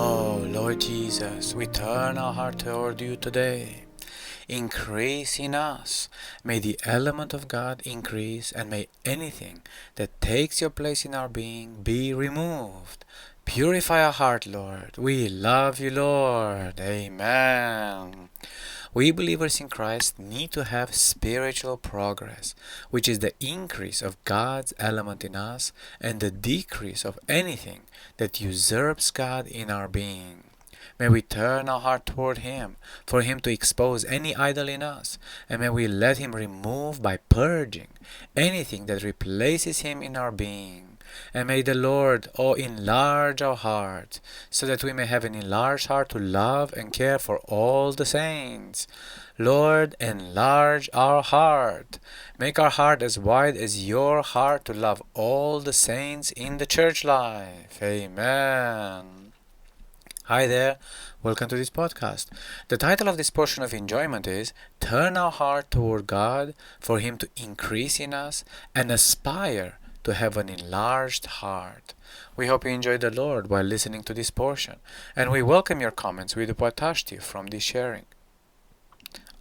Oh, Lord Jesus, we turn our heart toward you today. Increase in us. May the element of God increase, and may anything that takes your place in our being be removed. Purify our heart, Lord. We love you, Lord. Amen. We believers in Christ need to have spiritual progress, which is the increase of God's element in us and the decrease of anything that usurps God in our being. May we turn our heart toward Him, for Him to expose any idol in us, and may we let Him remove by purging anything that replaces Him in our being. And may the Lord, enlarge our heart, so that we may have an enlarged heart to love and care for all the saints. Lord, enlarge our heart. Make our heart as wide as your heart to love all the saints in the church life. Amen. Hi there, welcome to this podcast. The title of this portion of enjoyment is Turn Our Heart Toward God for Him to increase in us and aspire to have an enlarged heart. We hope you enjoy the Lord while listening to this portion, and we welcome your comments with what touched you from this sharing.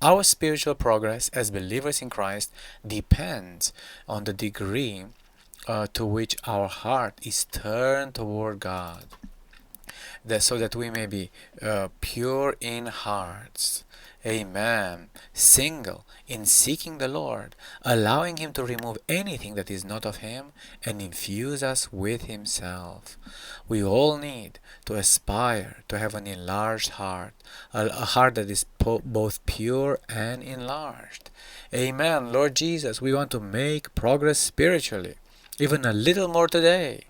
Our spiritual progress as believers in Christ depends on the degree to which our heart is turned toward God, so that we may be pure in hearts. Amen. Single in seeking the Lord, allowing Him to remove anything that is not of Him and infuse us with Himself. We all need to aspire to have an enlarged heart, a heart that is both pure and enlarged. Amen. Lord Jesus, we want to make progress spiritually, even a little more today.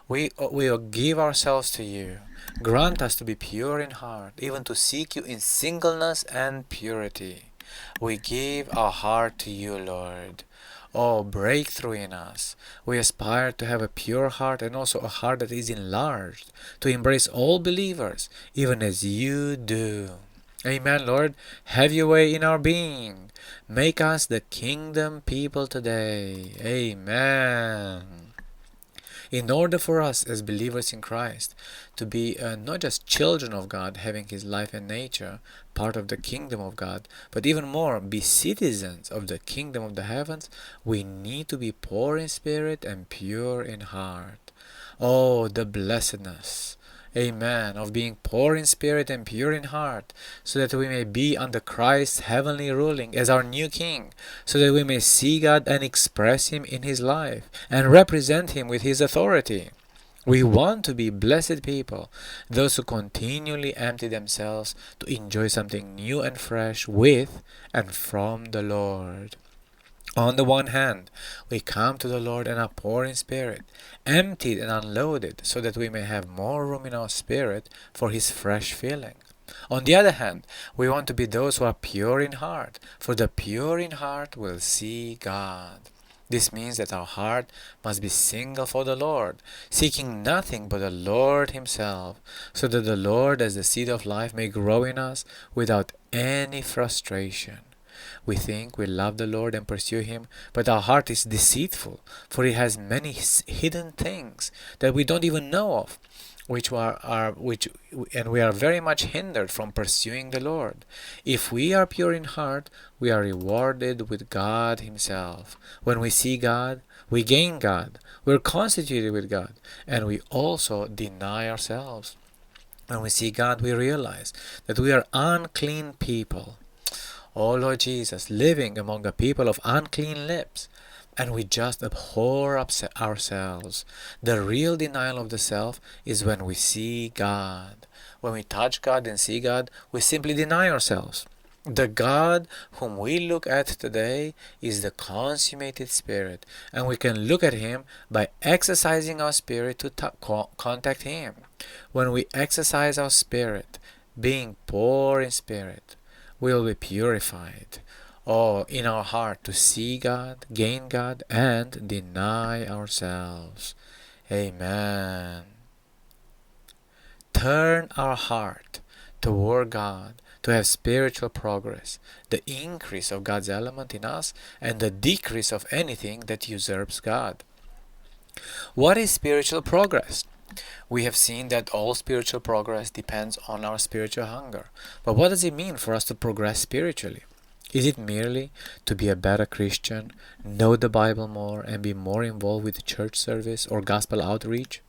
We will give ourselves to you. Grant us to be pure in heart, even to seek you in singleness and purity. We give our heart to you, Lord. Oh, breakthrough in us. We aspire to have a pure heart and also a heart that is enlarged, to embrace all believers, even as you do. Amen, Lord. Have your way in our being. Make us the kingdom people today. Amen. In order for us as believers in Christ to be not just children of God, having His life and nature, part of the kingdom of God, but even more, be citizens of the kingdom of the heavens, we need to be poor in spirit and pure in heart. Oh, the blessedness! Amen. Of being poor in spirit and pure in heart, so that we may be under Christ's heavenly ruling as our new King, so that we may see God and express Him in His life and represent Him with His authority. We want to be blessed people, those who continually empty themselves to enjoy something new and fresh with and from the Lord. On the one hand, we come to the Lord and are poor in spirit, emptied and unloaded, so that we may have more room in our spirit for His fresh filling. On the other hand, we want to be those who are pure in heart, for the pure in heart will see God. This means that our heart must be single for the Lord, seeking nothing but the Lord Himself, so that the Lord as the seed of life may grow in us without any frustration. We think we love the Lord and pursue Him, but our heart is deceitful, for it has many hidden things that we don't even know of, and we are very much hindered from pursuing the Lord. If we are pure in heart, we are rewarded with God Himself. When we see God, we gain God. We are constituted with God, and we also deny ourselves. When we see God, we realize that we are unclean people. Oh Lord Jesus, living among a people of unclean lips, and we just abhor ourselves. The real denial of the self is when we see God. When we touch God and see God, we simply deny ourselves. The God whom we look at today is the consummated Spirit, and we can look at Him by exercising our spirit to contact Him. When we exercise our spirit, being poor in spirit, we will be purified. Oh, in our heart to see God, gain God, and deny ourselves. Amen. Turn our heart toward God to have spiritual progress, the increase of God's element in us, and the decrease of anything that usurps God. What is spiritual progress? We have seen that all spiritual progress depends on our spiritual hunger. But what does it mean for us to progress spiritually? Is it merely to be a better Christian, know the Bible more, and be more involved with church service or gospel outreach?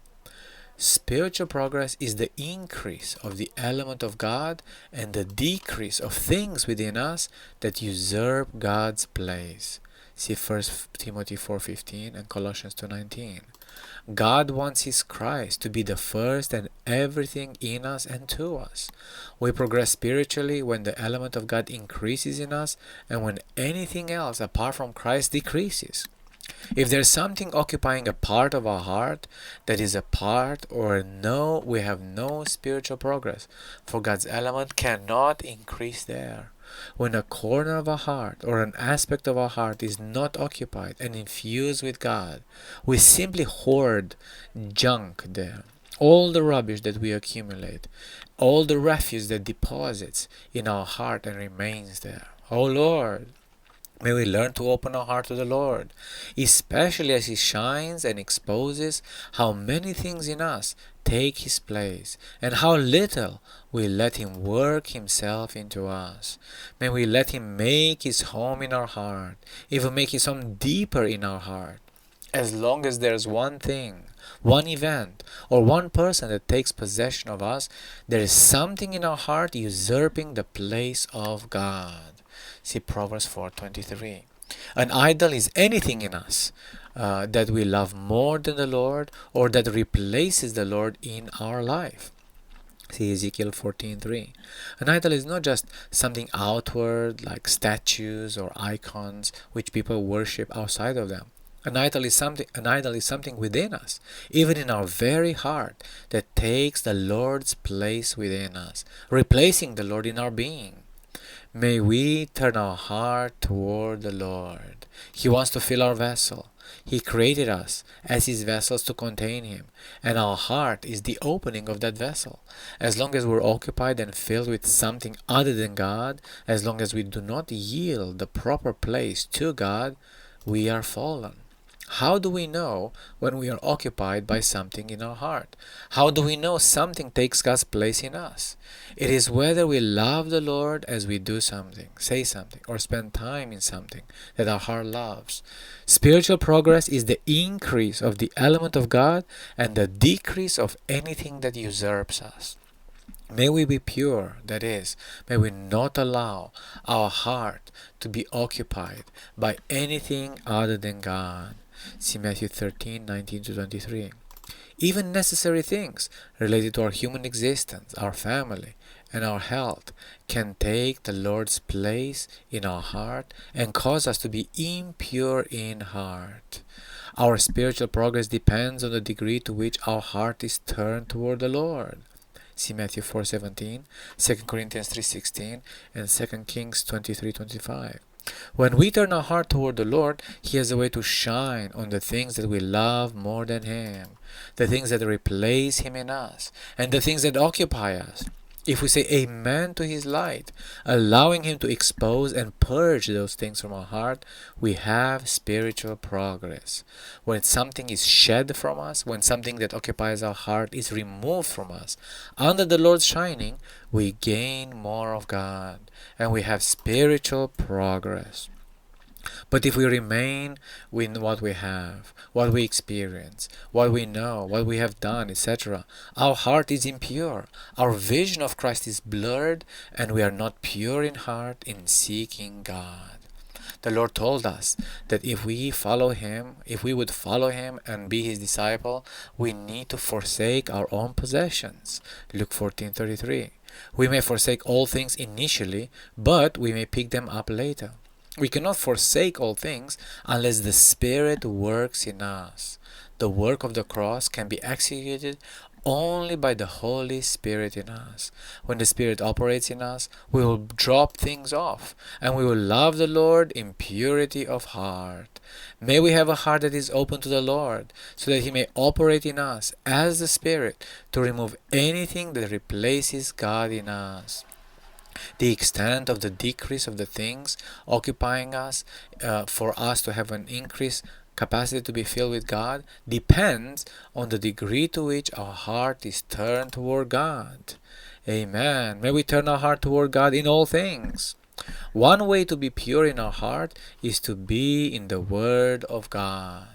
Spiritual progress is the increase of the element of God and the decrease of things within us that usurp God's place. See 1 Timothy 4:15 and Colossians 2:19. God wants His Christ to be the first and everything in us and to us. We progress spiritually when the element of God increases in us and when anything else apart from Christ decreases. If there's something occupying a part of our heart that is a part or no, we have no spiritual progress, for God's element cannot increase there. When a corner of our heart or an aspect of our heart is not occupied and infused with God, we simply hoard junk there. All the rubbish that we accumulate, all the refuse that deposits in our heart and remains there. Oh Lord, may we learn to open our heart to the Lord, especially as He shines and exposes how many things in us take His place and how little we let Him work Himself into us. May we let Him make His home in our heart, even make His home deeper in our heart. As long as there's one thing, one event, or one person that takes possession of us, there is something in our heart usurping the place of God. See Proverbs 4:23. An idol is anything in us that we love more than the Lord or that replaces the Lord in our life. See Ezekiel 14:3. An idol is not just something outward like statues or icons which people worship outside of them. An idol is something within us, even in our very heart, that takes the Lord's place within us, replacing the Lord in our being. May we turn our heart toward the Lord. He wants to fill our vessel. He created us as His vessels to contain Him, and our heart is the opening of that vessel. As long as we're occupied and filled with something other than God, as long as we do not yield the proper place to God, we are fallen. How do we know when we are occupied by something in our heart? How do we know something takes God's place in us? It is whether we love the Lord as we do something, say something, or spend time in something that our heart loves. Spiritual progress is the increase of the element of God and the decrease of anything that usurps us. May we be pure, that is, may we not allow our heart to be occupied by anything other than God. See Matthew 13:19-23. Even necessary things related to our human existence, our family, and our health can take the Lord's place in our heart and cause us to be impure in heart. Our spiritual progress depends on the degree to which our heart is turned toward the Lord. See Matthew 4:17, 2 Corinthians 3:16, and 2 Kings 23:25. When we turn our heart toward the Lord, He has a way to shine on the things that we love more than Him, the things that replace Him in us, and the things that occupy us. If we say amen to His light, allowing Him to expose and purge those things from our heart, we have spiritual progress. When something is shed from us, when something that occupies our heart is removed from us, under the Lord's shining, we gain more of God, and we have spiritual progress. But if we remain with what we have, what we experience, what we know, what we have done, etc., our heart is impure, our vision of Christ is blurred, and we are not pure in heart in seeking God. The Lord told us that if we would follow Him and be His disciple, we need to forsake our own possessions. Luke 14:33. We may forsake all things initially, but we may pick them up later. We cannot forsake all things unless the Spirit works in us. The work of the cross can be executed only by the Holy Spirit in us. When the Spirit operates in us, we will drop things off, and we will love the Lord in purity of heart. May we have a heart that is open to the Lord, so that He may operate in us as the Spirit to remove anything that replaces God in us. The extent of the decrease of the things occupying us, for us to have an increase, capacity to be filled with God depends on the degree to which our heart is turned toward God. Amen. May we turn our heart toward God in all things. One way to be pure in our heart is to be in the Word of God.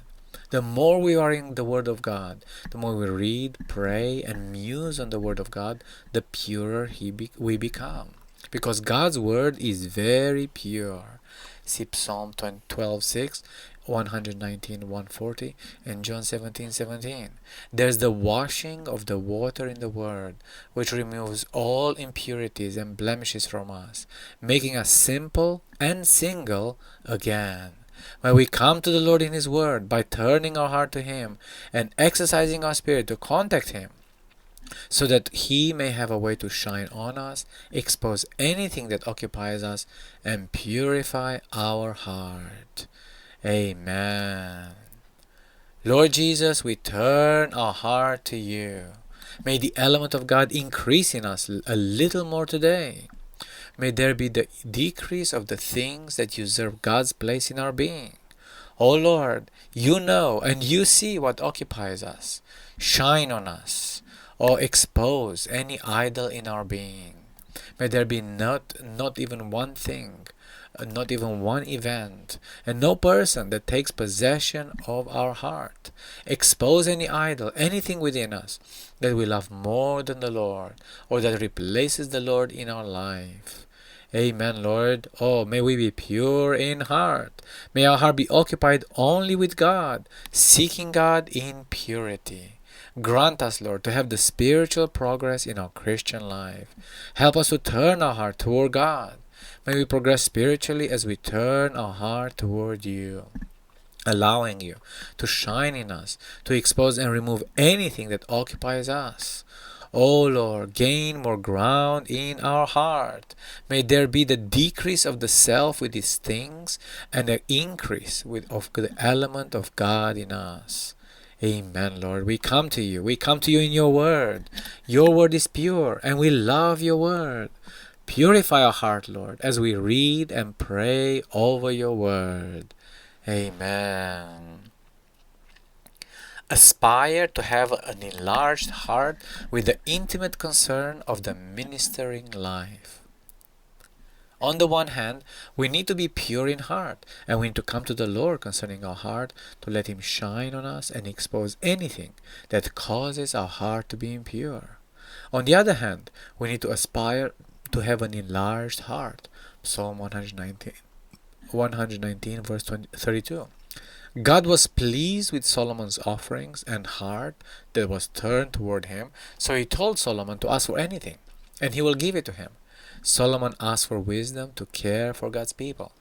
The more we are in the Word of God, the more we read, pray, and muse on the Word of God, the purer we become. Because God's Word is very pure. See Psalm 12:6, 119, 140, and John 17:17. There's the washing of the water in the Word, which removes all impurities and blemishes from us, making us simple and single again. When we come to the Lord in His Word by turning our heart to Him and exercising our spirit to contact Him, so that He may have a way to shine on us, expose anything that occupies us, and purify our heart. Amen. Lord Jesus, we turn our heart to You. May the element of God increase in us a little more today. May there be the decrease of the things that usurp God's place in our being. O Lord, You know and You see what occupies us. Shine on us, or expose any idol in our being. May there be not even one thing, not even one event, and no person that takes possession of our heart. Expose any idol, anything within us that we love more than the Lord, or that replaces the Lord in our life. Amen, Lord. Oh, may we be pure in heart. May our heart be occupied only with God, seeking God in purity. Grant us, Lord, to have the spiritual progress in our Christian life. Help us to turn our heart toward God. May we progress spiritually as we turn our heart toward You, allowing You to shine in us, to expose and remove anything that occupies us. O Lord, gain more ground in our heart. May there be the decrease of the self with its things and the increase of the element of God in us. Amen, Lord. We come to You. We come to You in Your Word. Your Word is pure, and we love Your Word. Purify our heart, Lord, as we read and pray over Your Word. Amen. Aspire to have an enlarged heart with the intimate concern of the ministering life. On the one hand, we need to be pure in heart, and we need to come to the Lord concerning our heart to let Him shine on us and expose anything that causes our heart to be impure. On the other hand, we need to aspire to have an enlarged heart. Psalm 119 verse 32. God was pleased with Solomon's offerings and heart that was turned toward Him, so He told Solomon to ask for anything, and He will give it to him. Solomon asked for wisdom to care for God's people.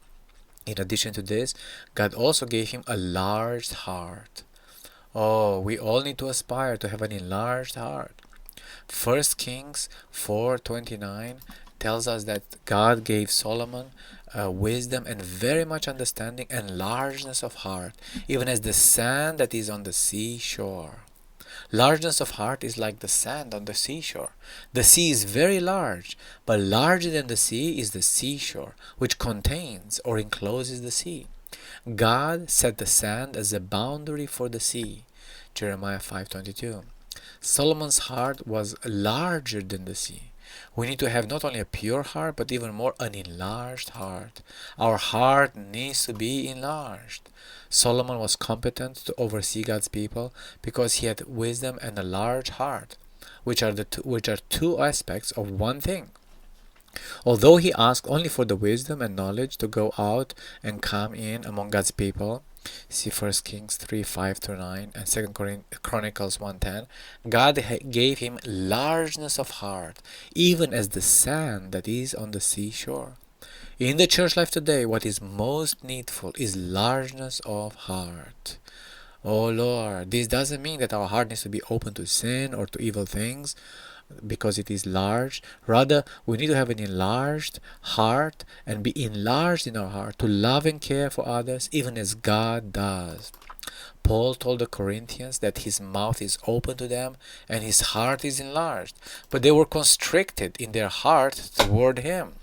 In addition to this, God also gave him a large heart. Oh, we all need to aspire to have an enlarged heart. 1 Kings 4:29 tells us that God gave Solomon wisdom and very much understanding and largeness of heart, even as the sand that is on the seashore. Largeness of heart is like the sand on the seashore. The sea is very large, but larger than the sea is the seashore, which contains or encloses the sea. God set the sand as a boundary for the sea. Jeremiah 5:22. Solomon's heart was larger than the sea. We need to have not only a pure heart, but even more an enlarged heart. Our heart needs to be enlarged. Solomon was competent to oversee God's people because he had wisdom and a large heart, which are two aspects of one thing. Although he asked only for the wisdom and knowledge to go out and come in among God's people, see 1 Kings 3:5-9 and 2 Chronicles 1:10, God gave him largeness of heart, even as the sand that is on the seashore. In the church life today, what is most needful is largeness of heart. Oh Lord, this doesn't mean that our heart needs to be open to sin or to evil things because it is large. Rather, we need to have an enlarged heart and be enlarged in our heart to love and care for others even as God does. Paul told the Corinthians that his mouth is open to them and his heart is enlarged, but they were constricted in their heart toward him.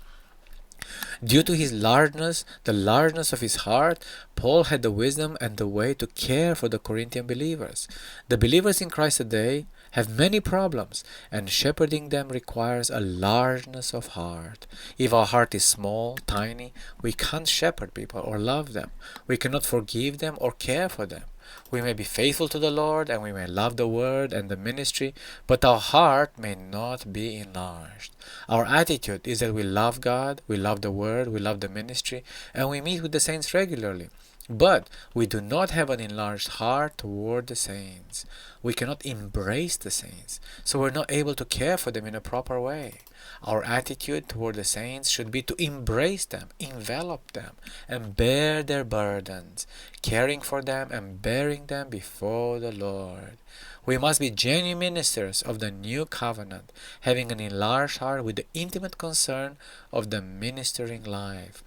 Due to his largeness, the largeness of his heart, Paul had the wisdom and the way to care for the Corinthian believers. The believers in Christ today have many problems, and shepherding them requires a largeness of heart. If our heart is small, tiny, we can't shepherd people or love them. We cannot forgive them or care for them. We may be faithful to the Lord and we may love the word and the ministry, but our heart may not be enlarged. Our attitude is that we love God, we love the word, we love the ministry, and we meet with the saints regularly. But we do not have an enlarged heart toward the saints. We cannot embrace the saints, so we're not able to care for them in a proper way. Our attitude toward the saints should be to embrace them, envelop them, and bear their burdens, caring for them and bearing them before the Lord. We must be genuine ministers of the new covenant, having an enlarged heart with the intimate concern of the ministering life,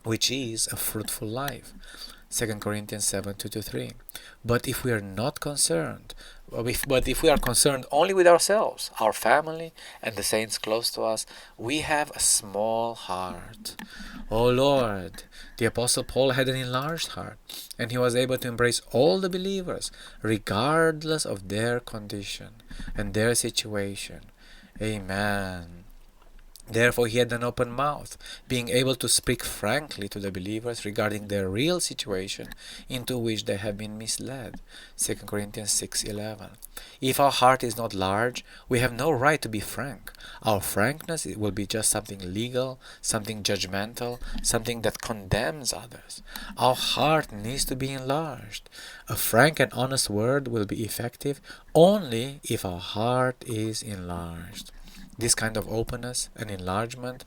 which is a fruitful life. 2 Corinthians 7:2-3. But if we are not concerned, but if we are concerned only with ourselves, our family, and the saints close to us, we have a small heart. Oh Lord, the Apostle Paul had an enlarged heart, and he was able to embrace all the believers, regardless of their condition and their situation. Amen. Therefore, he had an open mouth, being able to speak frankly to the believers regarding their real situation into which they have been misled. 2 Corinthians 6:11. If our heart is not large, we have no right to be frank. Our frankness will be just something legal, something judgmental, something that condemns others. Our heart needs to be enlarged. A frank and honest word will be effective only if our heart is enlarged. This kind of openness and enlargement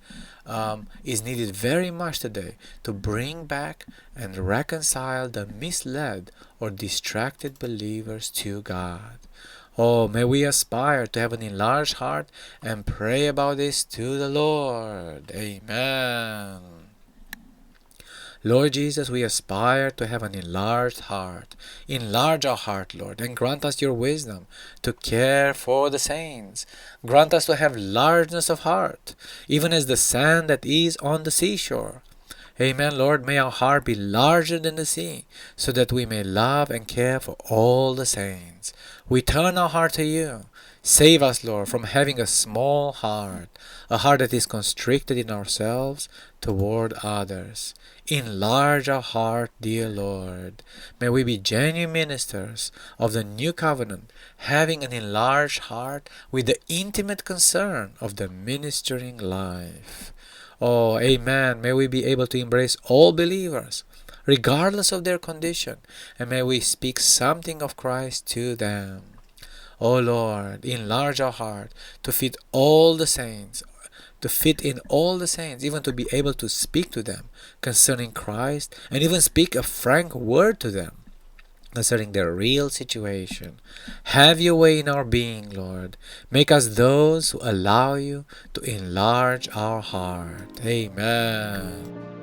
is needed very much today to bring back and reconcile the misled or distracted believers to God. Oh, may we aspire to have an enlarged heart and pray about this to the Lord. Amen. Lord Jesus, we aspire to have an enlarged heart. Enlarge our heart, Lord, and grant us your wisdom to care for the saints. Grant us to have largeness of heart, even as the sand that is on the seashore. Amen, Lord, may our heart be larger than the sea, so that we may love and care for all the saints. We turn our heart to you. Save us, Lord, from having a small heart, a heart that is constricted in ourselves toward others. Enlarge our heart, dear Lord. May we be genuine ministers of the new covenant, having an enlarged heart with the intimate concern of the ministering life. Oh, amen. May we be able to embrace all believers, regardless of their condition, and may we speak something of Christ to them. Oh Lord, enlarge our heart to fit all the saints, to fit in all the saints, even to be able to speak to them concerning Christ, and even speak a frank word to them concerning their real situation. Have your way in our being, Lord. Make us those who allow you to enlarge our heart. Amen.